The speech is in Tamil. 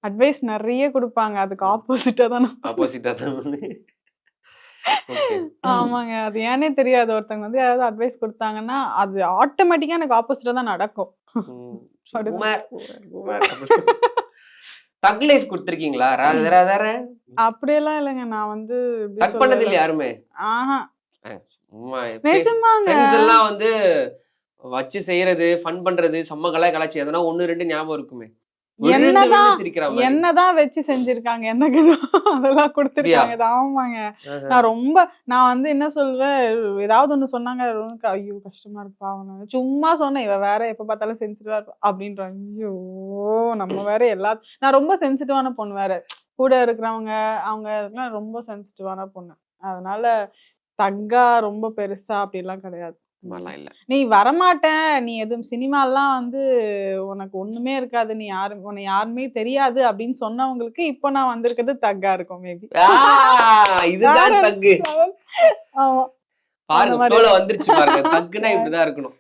அட்வைஸ் நெறைய குடுப்பாங்க. அதுக்கு ஆப்போசிட்டா தான் ஆப்போசிட்டா தான். ஓகே. ஆமாங்க. அது ஏன்னே தெரியாது. ஒருத்தவங்க வந்து யாராவது அட்வைஸ் குடுத்தாங்கன்னா, அது ஆட்டோமேட்டிக்கா எனக்கு ஆப்போசிட்டா தான் நடக்கும். குமார் தக் லைஃப் குடுத்திருக்கீங்களா? ராதா அப்படியெல்லாம் இல்லங்க. நான் வந்து எப்படி தக் பண்ணது சொல்றது? இல்ல யாருமே. ஆஹா. சும்மா நிஜமாங்க. ஃப்ரெண்ட்ஸ் எல்லாம் வந்து வச்சு செய்யறது, ஃபன் பண்றது, செம்ம கலாய்ச்சி எதனா 1, 2 ஞாபகம் இருக்குமே. விழுந்து என்னதான் விழுந்து சிரிக்கிற மாதிரி. என்னதான் வச்சு செஞ்சிருக்காங்க. எனக்கு அதெல்லாம் குடுத்திருக்காங்க. ஆமாங்க. நான் வந்து என்ன சொல்வேன், ஏதாவது ஒண்ணு சொன்னாங்க, ஐயோ கஷ்டமா இருக்கு பாவம். சும்மா சொன்னேன், இவ வேற எப்ப பார்த்தாலும் சென்சிட்டிவா இருப்பா அப்படின்றாங்க. ஐயோ நம்ம வேற நான் ரொம்ப சென்சிட்டிவான பொண்ணு வேற. கூட இருக்கிறவங்க அவங்க எல்லாம் ரொம்ப சென்சிட்டிவான பொண்ணு. அதனால தக்கா ரொம்ப பெருசா அப்படிலாம் கிடையாது. இல்ல. நீ வரமாட்ட, நீ எதுவும் சினிமாலாம் வந்து உனக்கு ஒண்ணுமே இருக்காது, நீ உன்னை யாருமே தெரியாது அப்படின்னு சொன்னவங்களுக்கு இப்போ நான் வந்திருக்கிறது தக்கா இருக்கும் மேபி. இதுதான் தக்கு. ஆமா. பாருங்க ஃப்ளோல வந்துருச்சு பாருங்க. தக்குனா இப்படிதான் இருக்கணும்.